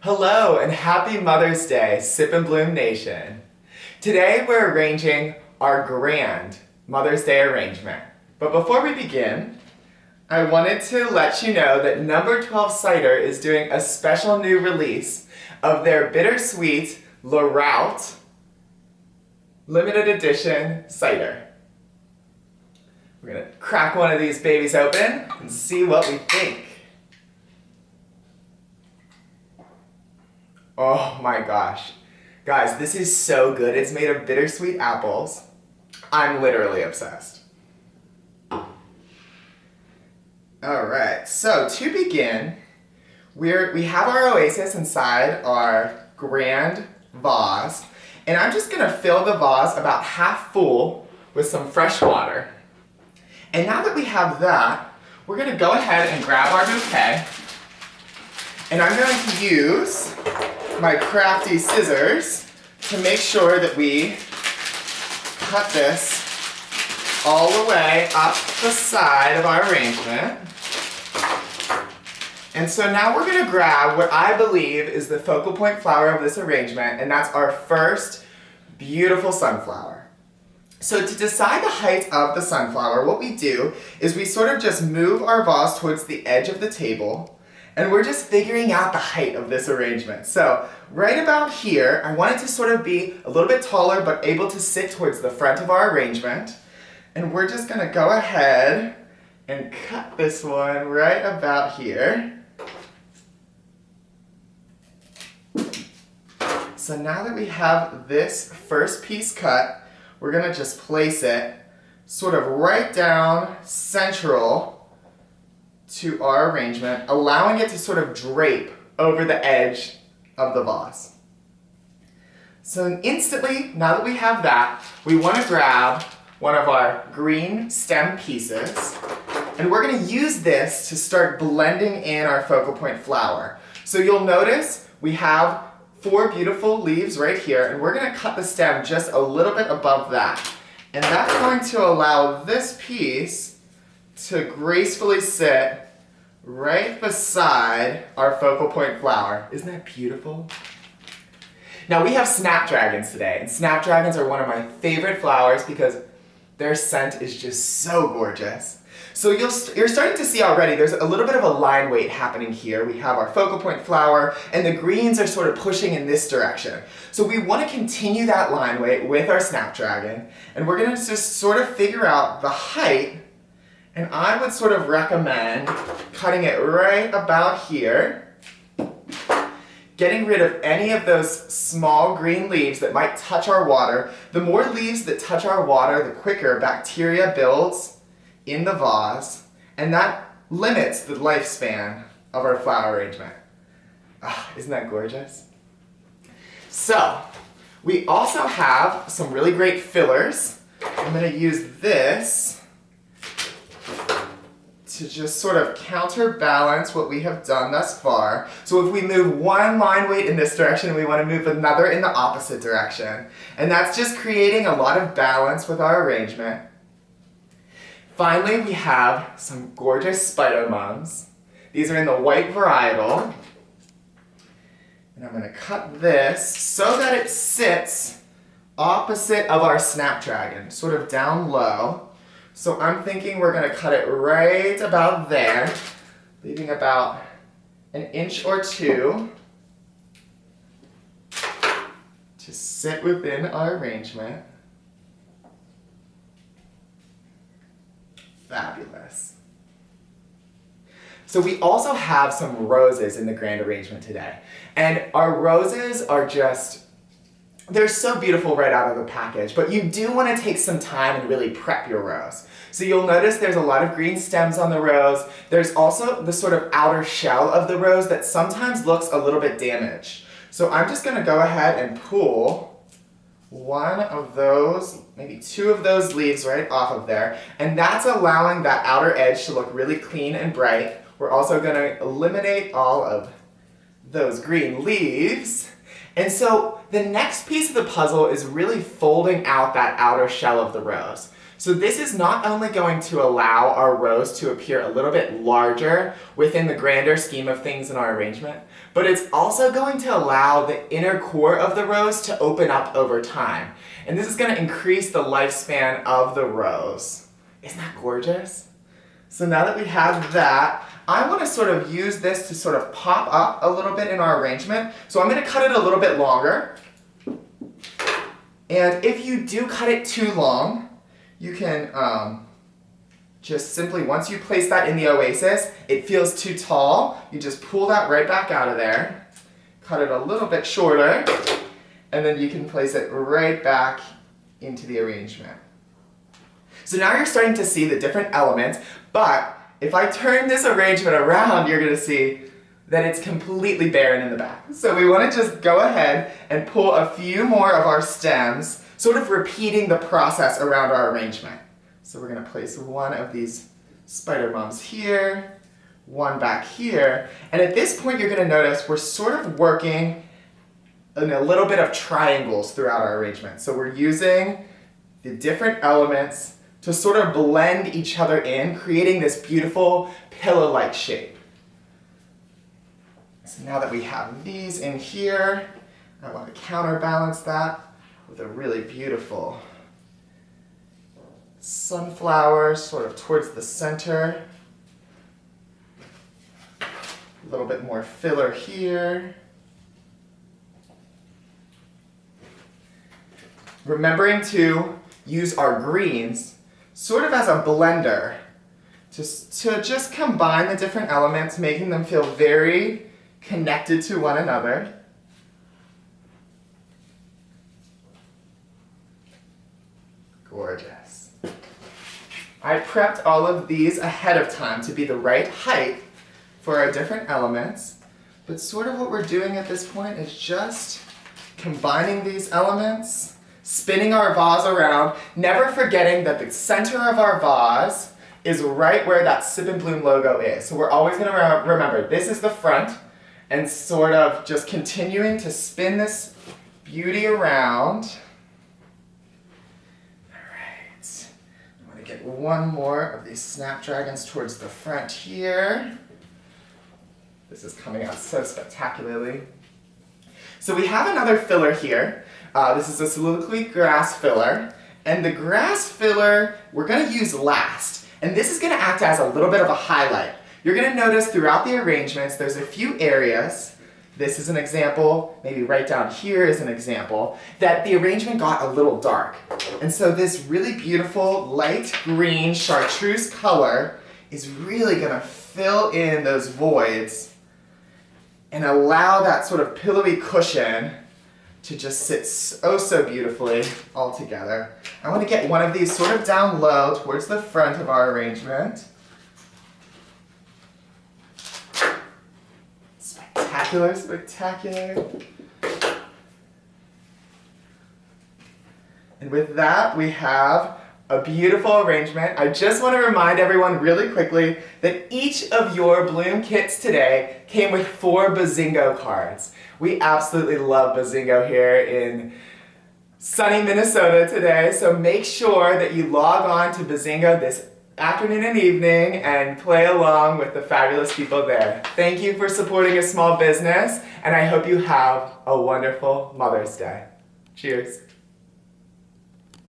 Hello and happy Mother's Day, Sip and Bloom Nation. Today we're arranging our grand Mother's Day arrangement. But before we begin, I wanted to let you know that number 12 Cider is doing a special new release of their bittersweet Laroute limited edition cider. We're gonna crack one of these babies open and see what we think. Oh my gosh. Guys, this is so good. It's made of bittersweet apples. I'm literally obsessed. Alright, so to begin, we have our oasis inside our grand vase, and I'm just gonna fill the vase about half full with some fresh water. And now that we have that, we're gonna go ahead and grab our bouquet, and I'm going to use my crafty scissors to make sure that we cut this all the way up the side of our arrangement. And so now we're going to grab what I believe is the focal point flower of this arrangement, and that's our first beautiful sunflower. So to decide the height of the sunflower, what we do is we sort of just move our vase towards the edge of the table, and we're just figuring out the height of this arrangement. So right about here, I want it to sort of be a little bit taller but able to sit towards the front of our arrangement. And we're just gonna go ahead and cut this one right about here. So now that we have this first piece cut, we're gonna just place it sort of right down central to our arrangement, allowing it to sort of drape over the edge of the vase. So instantly, now that we have that, we want to grab one of our green stem pieces, and we're going to use this to start blending in our focal point flower. So you'll notice we have 4 beautiful leaves right here, and we're going to cut the stem just a little bit above that. And that's going to allow this piece to gracefully sit right beside our focal point flower. Isn't that beautiful? Now we have snapdragons today, and snapdragons are one of my favorite flowers because their scent is just so gorgeous. So you're starting to see already there's a little bit of a line weight happening here. We have our focal point flower, and the greens are sort of pushing in this direction. So we want to continue that line weight with our snapdragon, and we're going to just sort of figure out the height. And I would sort of recommend cutting it right about here, getting rid of any of those small green leaves that might touch our water. The more leaves that touch our water, the quicker bacteria builds in the vase, and that limits the lifespan of our flower arrangement. Isn't that gorgeous? So, we also have some really great fillers. I'm going to use this to just sort of counterbalance what we have done thus far. So if we move one line weight in this direction, we want to move another in the opposite direction. And that's just creating a lot of balance with our arrangement. Finally, we have some gorgeous spider mums. These are in the white varietal. And I'm going to cut this so that it sits opposite of our snapdragon, sort of down low. So I'm thinking we're going to cut it right about there, leaving about 1 inch or 2 to sit within our arrangement. Fabulous. So we also have some roses in the grand arrangement today. And our roses are they're so beautiful right out of the package, but you do want to take some time and really prep your rose. So you'll notice there's a lot of green stems on the rose. There's also the sort of outer shell of the rose that sometimes looks a little bit damaged. So I'm just going to go ahead and pull one of those, maybe 2 of those leaves right off of there, and that's allowing that outer edge to look really clean and bright. We're also going to eliminate all of those green leaves. And so the next piece of the puzzle is really folding out that outer shell of the rose. So this is not only going to allow our rose to appear a little bit larger within the grander scheme of things in our arrangement, but it's also going to allow the inner core of the rose to open up over time. And this is going to increase the lifespan of the rose. Isn't that gorgeous? So now that we have that, I want to sort of use this to sort of pop up a little bit in our arrangement. So I'm going to cut it a little bit longer. And if you do cut it too long, you can just simply, once you place that in the oasis, it feels too tall, you just pull that right back out of there, cut it a little bit shorter, and then you can place it right back into the arrangement. So now you're starting to see the different elements, but if I turn this arrangement around, you're going to see that it's completely barren in the back. So we want to just go ahead and pull a few more of our stems, sort of repeating the process around our arrangement. So we're going to place one of these spider mums here, one back here, and at this point you're going to notice we're sort of working in a little bit of triangles throughout our arrangement. So we're using the different elements to sort of blend each other in, creating this beautiful pillow-like shape. So now that we have these in here, I want to counterbalance that with a really beautiful sunflower sort of towards the center. A little bit more filler here. Remembering to use our greens sort of as a blender to just combine the different elements, making them feel very connected to one another. Gorgeous. I prepped all of these ahead of time to be the right height for our different elements, but sort of what we're doing at this point is just combining these elements, spinning our vase around, never forgetting that the center of our vase is right where that Sip and Bloom logo is. So we're always going to remember this is the front, and sort of just continuing to spin this beauty around. Alright, I'm going to get one more of these snapdragons towards the front here. This is coming out so spectacularly. So we have another filler here. This is a soliloquy grass filler, and the grass filler we're going to use last. And this is going to act as a little bit of a highlight. You're going to notice throughout the arrangements there's a few areas, this is an example, maybe right down here is an example, that the arrangement got a little dark. And so this really beautiful light green chartreuse color is really going to fill in those voids and allow that sort of pillowy cushion to just sit so beautifully all together. I want to get one of these sort of down low towards the front of our arrangement. Spectacular, spectacular. And with that, we have a beautiful arrangement. I just want to remind everyone really quickly that each of your bloom kits today came with 4 Bazingo cards. We absolutely love Bazingo here in sunny Minnesota today, so make sure that you log on to Bazingo this afternoon and evening and play along with the fabulous people there. Thank you for supporting a small business, and I hope you have a wonderful Mother's Day. Cheers.